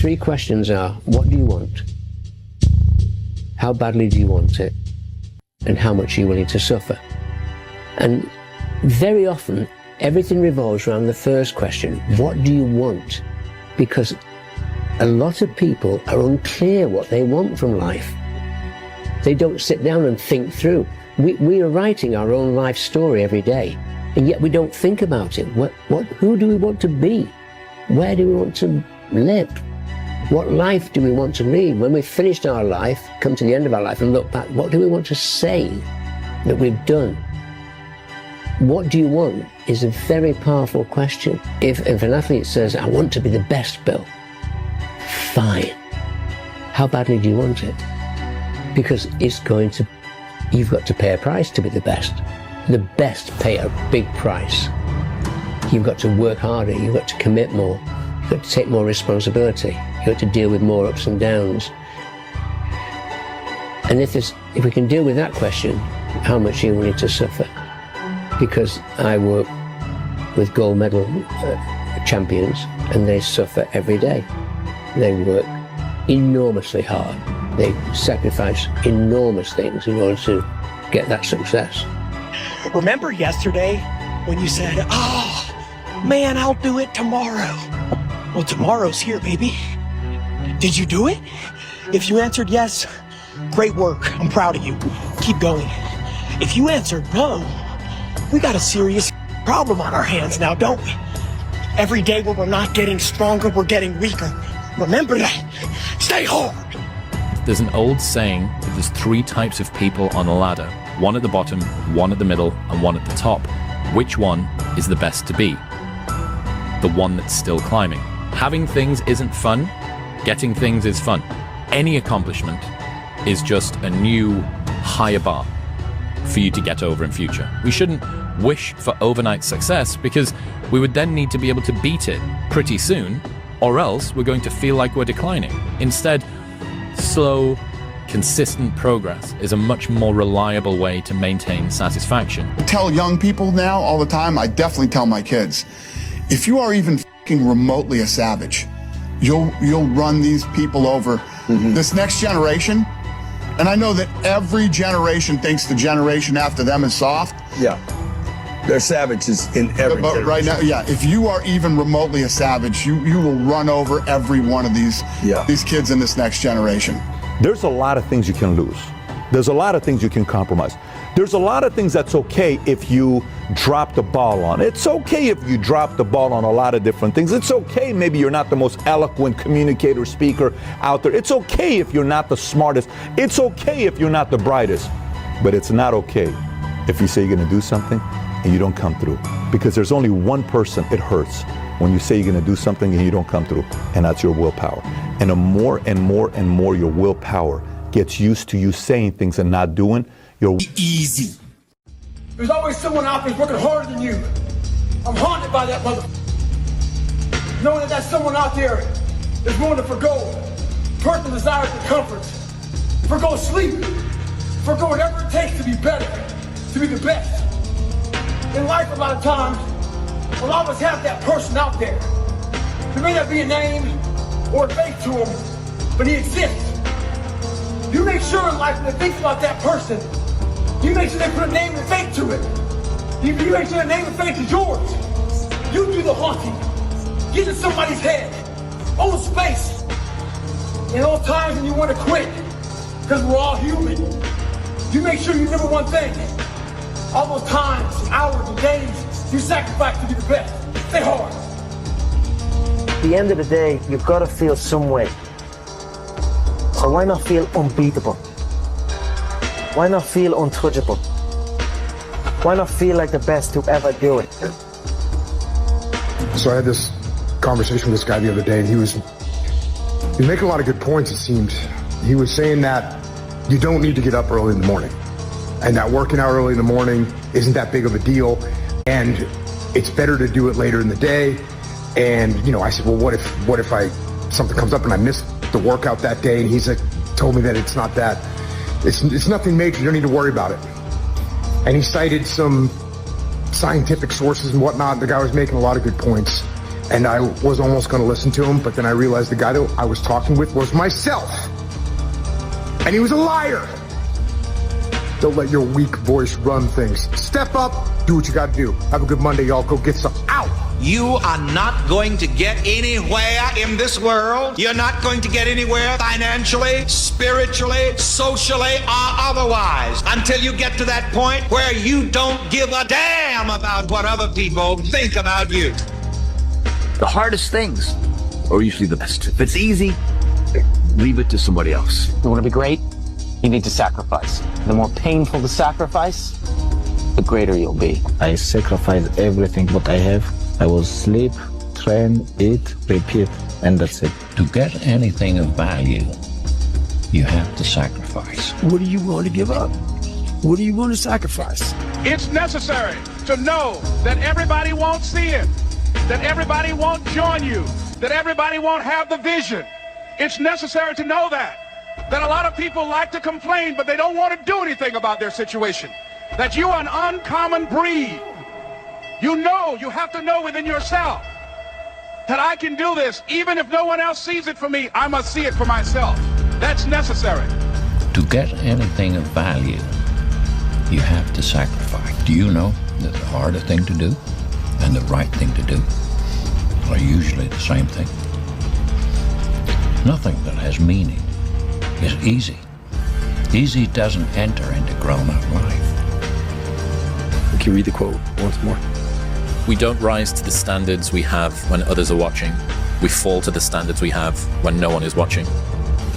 three questions are, what do you want? How badly do you want it? And how much are you willing to suffer? And very often, everything revolves around the first question, what do you want? Because a lot of people are unclear what they want from life. They don't sit down and think through. We are writing our own life story every day, and yet we don't think about it. Who do we want to be? Where do we want to live? What life do we want to lead? When we've finished our life, come to the end of our life and look back, what do we want to say that we've done? What do you want is a very powerful question. If an athlete says, I want to be the best, Bill, fine. How badly do you want it? Because you've got to pay a price to be the best. The best pay a big price. You've got to work harder, you've got to commit more, you've got to take more responsibility, you've got to deal with more ups and downs. And if we can deal with that question, how much are you willing to suffer? Because I work with gold medal champions, and they suffer every day. They work enormously hard. They sacrifice enormous things in order to get that success. Remember yesterday when you said, oh, man, I'll do it tomorrow. Well, tomorrow's here, baby. Did you do it? If you answered yes, great work. I'm proud of you. Keep going. If you answered no, we got a serious problem on our hands now, don't we? Every day when we're not getting stronger, we're getting weaker. Remember that. Stay hard. There's an old saying that there's three types of people on a ladder. One at the bottom, one at the middle, and one at the top. Which one is the best to be? The one that's still climbing. Having things isn't fun. Getting things is fun. Any accomplishment is just a new, higher bar for you to get over in future. We shouldn't wish for overnight success, because we would then need to be able to beat it pretty soon, or else we're going to feel like we're declining. Instead, slow, consistent progress is a much more reliable way to maintain satisfaction. I tell young people now all the time, I definitely tell my kids, if you are even fucking remotely a savage, you'll run these people over. This next generation, and I know that every generation thinks the generation after them is soft. Yeah, they're savages in every generation. Right now, yeah, if you are even remotely a savage, you will run over every one of these kids in this next generation. There's a lot of things you can lose. There's a lot of things you can compromise. There's a lot of things that's okay if you drop the ball on. It's okay if you drop the ball on a lot of different things. It's okay maybe you're not the most eloquent communicator, speaker out there. It's okay if you're not the smartest. It's okay if you're not the brightest. But it's not okay if you say you're going to do something and you don't come through. Because there's only one person it hurts when you say you're going to do something and you don't come through, and that's your willpower. And the more and more and more your willpower gets used to you saying things and not doing, you're easy. There's always someone out there working harder than you. I'm haunted by that mother. Knowing that someone out there is willing to forgo personal desires and comforts, forgo sleep, forgo whatever it takes to be better, to be the best. In life, a lot of times, a lot of us have that person out there. There may not be a name or a face to him, but he exists. You make sure in life when they think about that person, you make sure they put a name and face to it. You make sure the name and face is yours. You do the haunting. Get in somebody's head. Own space. In all times when you want to quit, because we're all human, you make sure you remember one thing. All those times, and hours, and days you sacrifice to be the best. Stay hard. At the end of the day, you've got to feel some way. So why not feel unbeatable? Why not feel untouchable? Why not feel like the best to ever do it? So I had this conversation with this guy the other day, and he was making a lot of good points, it seemed. He was saying that you don't need to get up early in the morning, and that working out early in the morning isn't that big of a deal, and it's better to do it later in the day. And, you know, I said, well, what if something comes up and I miss the workout that day? And he's like, told me that it's not that. It's nothing major. You don't need to worry about it. And he cited some scientific sources and whatnot. The guy was making a lot of good points. And I was almost going to listen to him, but then I realized the guy that I was talking with was myself. And he was a liar. Don't let your weak voice run things. Step up, do what you got to do. Have a good Monday, y'all. Go get some. Out. You are not going to get anywhere in this world. You're not going to get anywhere financially, spiritually, socially, or otherwise until you get to that point where you don't give a damn about what other people think about you. The hardest things are usually the best. If it's easy, leave it to somebody else. You want to be great? You need to sacrifice. The more painful the sacrifice, the greater you'll be. I sacrifice everything what I have. I will sleep, train, eat, repeat, and that's it. To get anything of value, you have to sacrifice. What are you willing to give up? What are you willing to sacrifice? It's necessary to know that everybody won't see it, that everybody won't join you, that everybody won't have the vision. It's necessary to know that a lot of people like to complain, but they don't want to do anything about their situation. That you are an uncommon breed. You know, you have to know within yourself that I can do this. Even if no one else sees it for me, I must see it for myself. That's necessary. To get anything of value, you have to sacrifice. Do you know that the harder thing to do and the right thing to do are usually the same thing? Nothing that has meaning is easy. Easy doesn't enter into grown-up life. Can you read the quote once more? We don't rise to the standards we have when others are watching. We fall to the standards we have when no one is watching.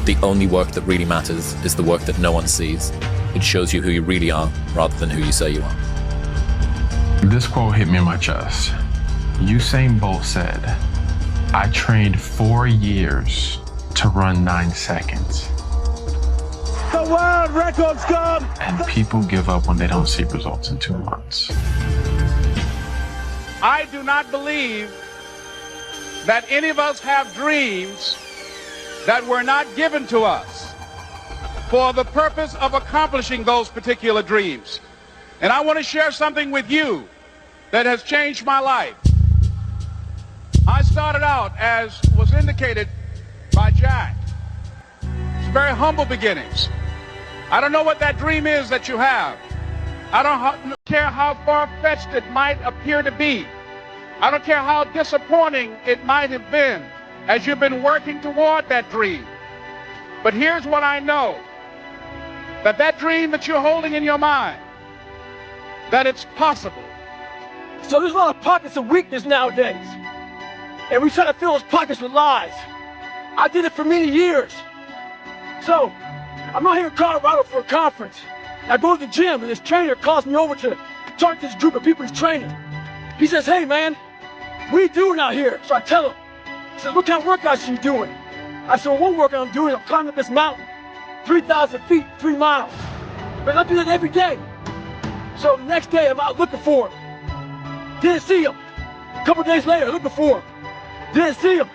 The only work that really matters is the work that no one sees. It shows you who you really are rather than who you say you are. This quote hit me in my chest. Usain Bolt said, "I trained 4 years to run 9 seconds." The world record's gone! And people give up when they don't see results in 2 months. I do not believe that any of us have dreams that were not given to us for the purpose of accomplishing those particular dreams. And I want to share something with you that has changed my life. I started out, as was indicated by Jack, it's very humble beginnings. I don't know what that dream is that you have. I don't care how far-fetched it might appear to be. I don't care how disappointing it might have been as you've been working toward that dream. But here's what I know, that dream that you're holding in your mind, that it's possible. So there's a lot of pockets of weakness nowadays. And we try to fill those pockets with lies. I did it for many years. So, I'm not here in Colorado for a conference. I go to the gym and this trainer calls me over to talk to this group of people he's training. He says, "Hey man, what are you doing out here?" So I tell him. He says, "What kind of workouts are you doing?" I said, "Well, one workout I'm doing, I'm climbing up this mountain, 3,000 feet, 3 miles. But I do that every day." So the next day I'm out looking for him. Didn't see him. A couple days later, looking for him. Didn't see him.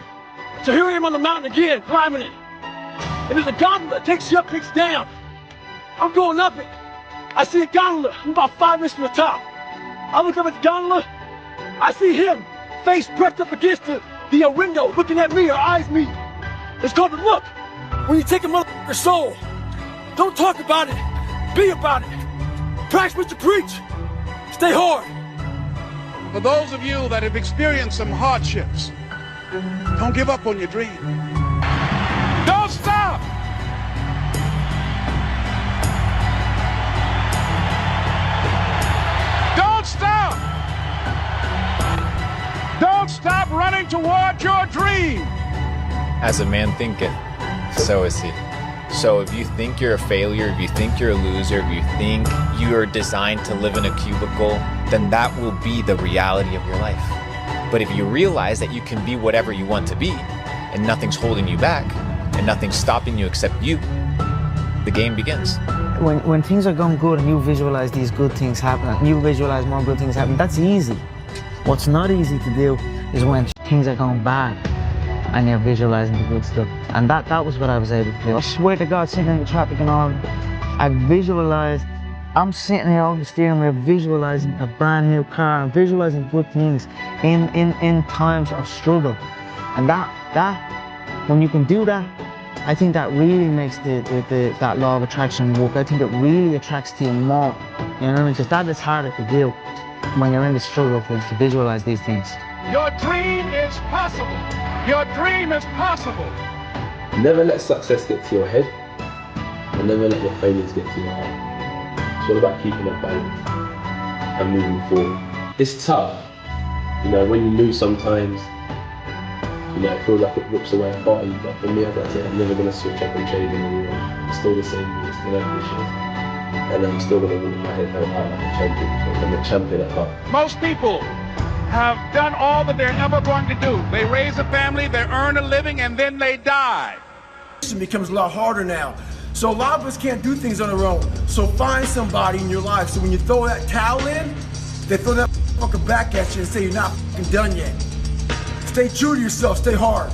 So here I am on the mountain again, climbing it. And there's a gondola that takes you up, takes down. I'm going up it. I see a gondola. I'm about 5 inches from the top. I look up at the gondola. I see him, face pressed up against the window, looking at me, or eyes me. It's called the look. When you take a motherfucker's soul, don't talk about it, be about it. Practice what you preach. Stay hard. For those of you that have experienced some hardships, don't give up on your dream. Don't stop. Don't stop. Don't stop running toward your dream. As a man thinketh, so is he. So if you think you're a failure, if you think you're a loser, if you think you are designed to live in a cubicle, then that will be the reality of your life. But if you realize that you can be whatever you want to be, and nothing's holding you back, and nothing's stopping you except you, the game begins. When things are going good and you visualize these good things happen, you visualize more good things happen, that's easy. What's not easy to do is when things are going bad and you're visualizing the good stuff. And that was what I was able to do. I swear to God, sitting in the traffic and all, I visualized I'm sitting here on the steering wheel visualizing a brand new car, visualizing good things in times of struggle. And that when you can do that, I think that really makes that law of attraction work. I think it really attracts to you more. You know what I mean? Because that is harder to do when you're in the struggle to visualize these things. Your dream is possible. Your dream is possible. Never let success get to your head, and never let your failures get to your heart. It's all about keeping a balance and moving forward. It's tough, you know, when you lose sometimes, you know, it feels like it rips away a part of you, but for me, as I said, I'm never going to switch up and change anymore. I'm still the same, I'm still ambitious, and I'm still going to walk my head held high like a champion. I'm a champion at heart. Most people have done all that they're ever going to do. They raise a family, they earn a living, and then they die. It becomes a lot harder now. So a lot of us can't do things on our own. So find somebody in your life. So when you throw that towel in, they throw that fucker back at you and say you're not fucking done yet. Stay true to yourself, stay hard.